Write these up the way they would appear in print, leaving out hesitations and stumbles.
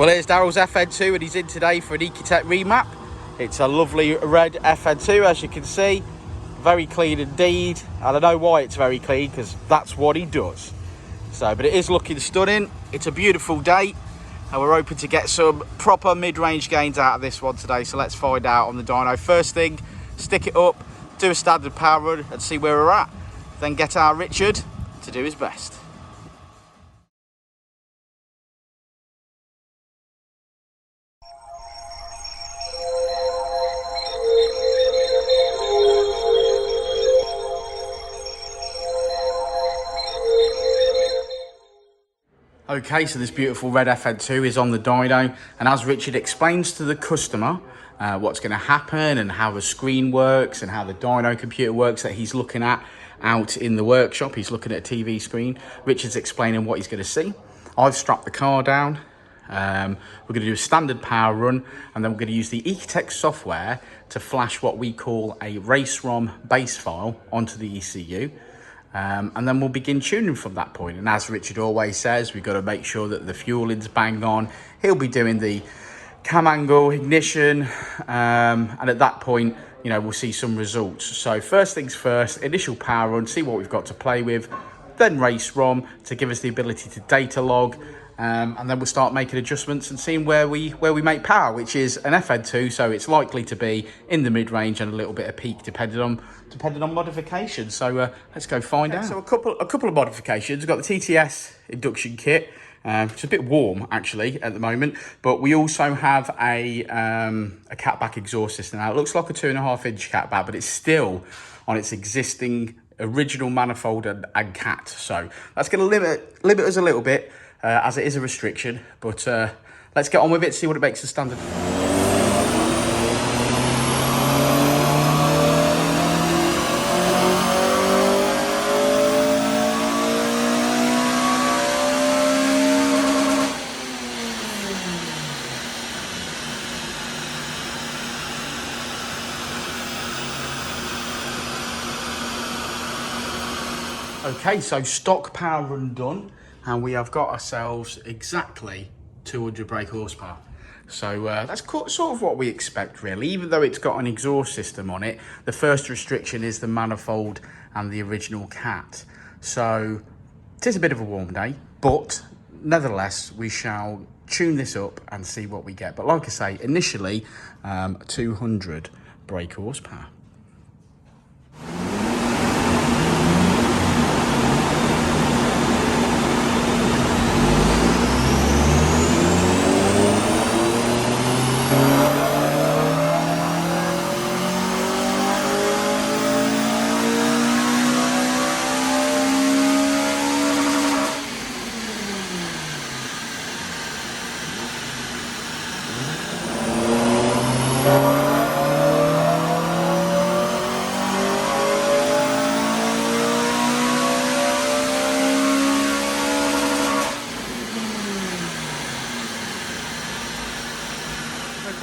Well, here's Daryl's FN2 and he's in today for an Ecutek remap. It's a lovely red FN2, as you can see. Very clean indeed. And I know why it's very clean, because that's what he does. So, but it is looking stunning. It's a beautiful day. And we're hoping to get some proper mid-range gains out of this one today. So let's find out on the dyno. First thing, stick it up, do a standard power run and see where we're at. Then get our Richard to do his best. Okay, so this beautiful red FN2 is on the dyno, and as Richard explains to the customer what's going to happen and how the screen works and how the dyno computer works that he's looking at out in the workshop, he's looking at a TV screen. Richard's explaining what he's going to see. I've strapped the car down. We're going to do a standard power run, and then we're going to use the Ecutek software to flash what we call a race ROM base file onto the ECU. And then we'll begin tuning from that point. And as Richard always says, we've got to make sure that the fueling's bang on. He'll be doing the cam angle, ignition, and at that point, you know, we'll see some results. So first things first, initial power run, see what we've got to play with, then race ROM to give us the ability to data log, and then we'll start making adjustments and seeing where we make power, which is an FN2, so it's likely to be in the mid-range and a little bit of peak depending on modifications. So let's go find out. So a couple of modifications. We've got the TTS Induction kit. It's a bit warm actually at the moment, but we also have a catback exhaust system. Now it looks like a 2.5-inch catback, but it's still on its existing original manifold and cat. So that's going to limit us a little bit, as it is a restriction. But let's get on with it, see what it makes the standard. Okay, so stock power run done, and we have got ourselves exactly 200 brake horsepower. So that's sort of what we expect really, even though it's got an exhaust system on it. The first restriction is the manifold and the original cat. So it is a bit of a warm day, but nevertheless, we shall tune this up and see what we get. But like I say, initially, 200 brake horsepower.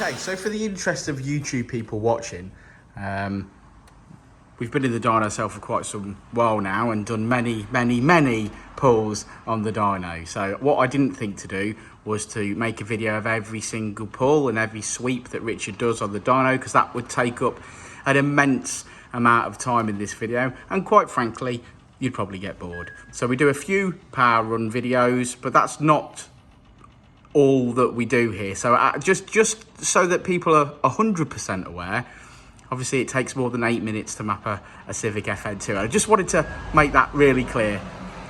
Okay, so for the interest of YouTube people watching, we've been in the dyno cell for quite some while now and done many pulls on the dyno. So what I didn't think to do was to make a video of every single pull and every sweep that Richard does on the dyno, because that would take up an immense amount of time in this video, and quite frankly, you'd probably get bored. So we do a few power run videos, but that's not all that we do here. So just so that people are 100% aware, obviously it takes more than 8 minutes to map a Civic FN2. I just wanted to make that really clear.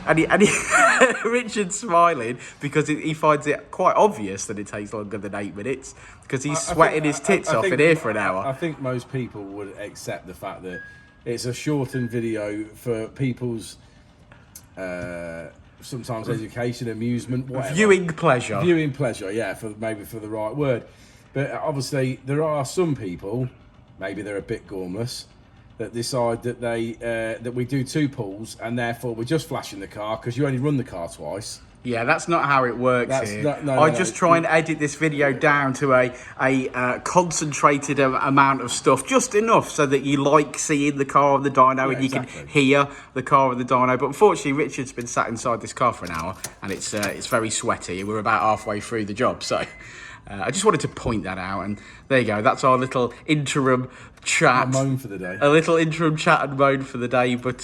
And Richard's smiling because he finds it quite obvious that it takes longer than 8 minutes, because he's sweating his tits off in here for an hour. I think most people would accept the fact that it's a shortened video for people's sometimes education, amusement, whatever. Viewing pleasure. Viewing pleasure, yeah, maybe for the right word. But obviously there are some people, maybe they're a bit gormless, that decide that we do 2 pulls and therefore we're just flashing the car because you only run the car twice. Yeah, that's not how it works here. No, I just try and edit this video down to a concentrated amount of stuff, just enough so that you like seeing the car of the dyno and you can hear the car of the dyno. But unfortunately, Richard's been sat inside this car for an hour and it's very sweaty. We're about halfway through the job, so I just wanted to point that out. And there you go. That's our little interim chat. A moan for the day. A little interim chat and moan for the day, but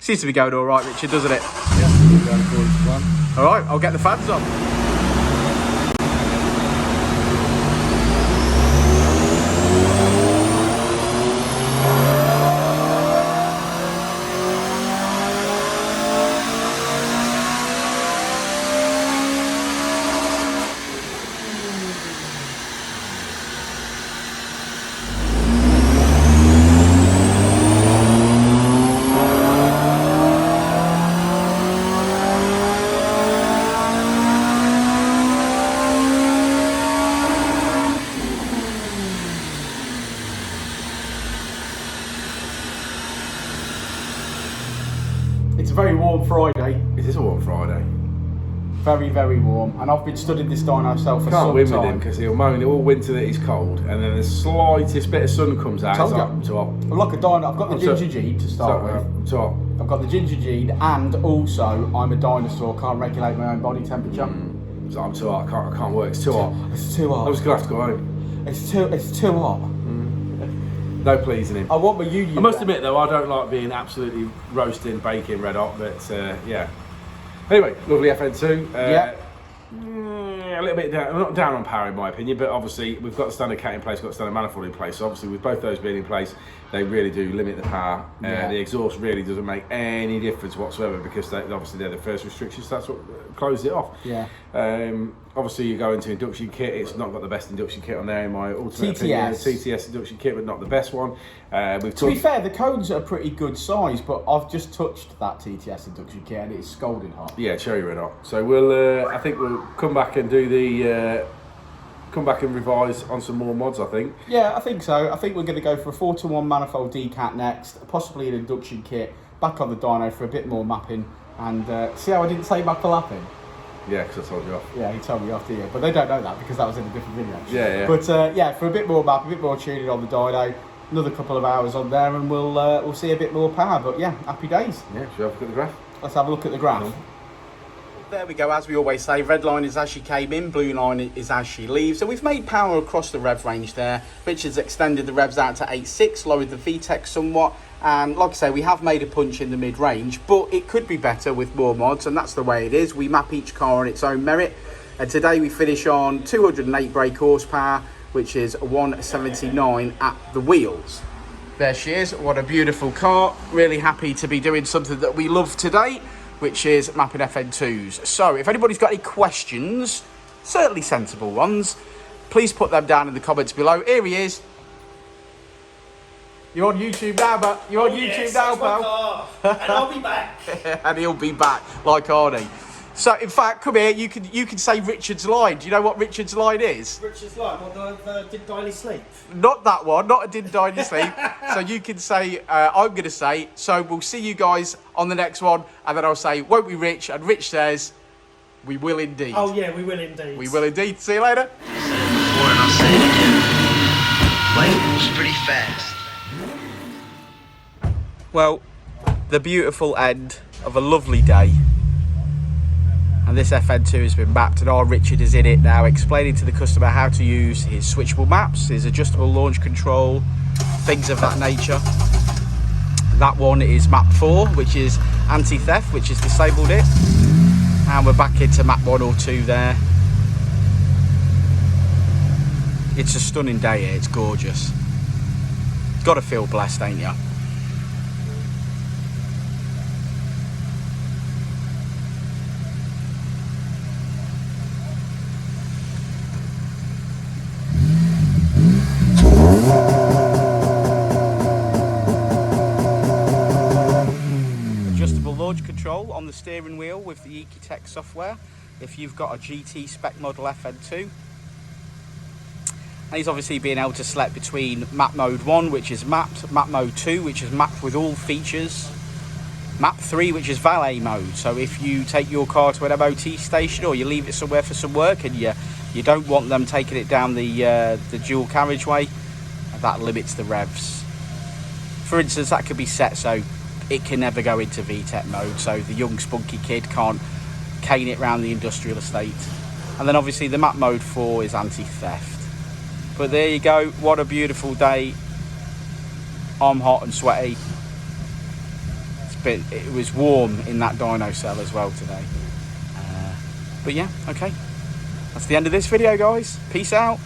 seems to be going all right, Richard, doesn't it? Yeah, we're going according to plan. All right, I'll get the fans on. It's a very warm Friday. It is a warm Friday. Very, very warm. And I've been studying this dyno self for Can't some win time. with him because he'll moan all winter that he's cold, and then the slightest bit of sun comes out. Told It's you. like, too hot. I'm like a dyno. I've got the So- ginger gene to start with. Too hot. I've got the ginger gene, and also I'm a dinosaur. Can't regulate my own body temperature. So I'm too hot. I can't work. It's too hot. It's too hot. I'm just gonna have to go home. It's too hot. No pleasing him. I want my union. I must admit though, I don't like being absolutely roasting, baking red hot, but yeah. Anyway, lovely FN2. Yeah. A little bit down, not down on power in my opinion, but obviously we've got the standard cat in place, got the standard manifold in place. So obviously with both those being in place, they really do limit the power. Yeah. The exhaust really doesn't make any difference whatsoever because obviously they're the first restrictions. So that's what closed it off. Yeah. Obviously you go into induction kit. It's not got the best induction kit on there in my ultimate opinion. TTS induction kit, but not the best one. To be fair, the cones are a pretty good size, but I've just touched that TTS induction kit and it's scalding hot. Yeah, cherry red hot. So we'll, I think we'll come back and do the, come back and revise on some more mods. I think. Yeah, I think so. I think we're going to go for a 4-to-1 manifold decat next, possibly an induction kit, back on the dyno for a bit more mapping, and see how I didn't say mapping? Yeah, because I told you off. Yeah, he told me off, didn't he? But they don't know that because that was in a different video. Yeah. But yeah, for a bit more map, a bit more tuning on the dyno, another couple of hours on there, and we'll see a bit more power. But yeah, happy days. Yeah, should we have a look at the graph? Let's have a look at the graph. There we go, as we always say, red line is as she came in, blue line is as she leaves. So we've made power across the rev range there. Richard's extended the revs out to 8.6, lowered the VTEC somewhat. And like I say, we have made a punch in the mid-range, but it could be better with more mods, and that's the way it is. We map each car on its own merit. And today we finish on 208 brake horsepower, which is 179 at the wheels. There she is, what a beautiful car. Really happy to be doing something that we love today, which is mapping FN2s. So if anybody's got any questions, certainly sensible ones, please put them down in the comments below. Here he is. You're on YouTube now, but you're on YouTube now, pal. And I'll be back. And he'll be back, like Arnie. So, in fact, come here. You can say Richard's line. Do you know what Richard's line is? Richard's line. What did Dyno sleep? Not that one. Not a didn't die in your sleep. So you can say, I'm going to say. So we'll see you guys on the next one, and then I'll say, won't we, Rich? And Rich says, we will indeed. Oh yeah, we will indeed. We will indeed. See you later. I said it before and I'll say it again. Life moves pretty fast. Well, the beautiful end of a lovely day. And this FN2 has been mapped, and our Richard is in it now, explaining to the customer how to use his switchable maps, his adjustable launch control, things of that nature. That one is map 4, which is anti-theft, which has disabled it. And we're back into map 1 or 2 there. It's a stunning day here, it's gorgeous. Got to feel blessed, ain't you? Adjustable launch control on the steering wheel with the Ecutek software if you've got a GT spec model FN2. And he's obviously being able to select between map mode 1, which is mapped, map mode 2, which is mapped with all features, Map 3, which is valet mode. So if you take your car to an MOT station or you leave it somewhere for some work and you don't want them taking it down the dual carriageway, that limits the revs. For instance, that could be set so it can never go into VTEC mode, so the young spunky kid can't cane it around the industrial estate. And then obviously the map mode 4 is anti-theft. But there you go, what a beautiful day. I'm hot and sweaty. It was warm in that dyno cell as well today. But yeah, okay. That's the end of this video, guys. Peace out.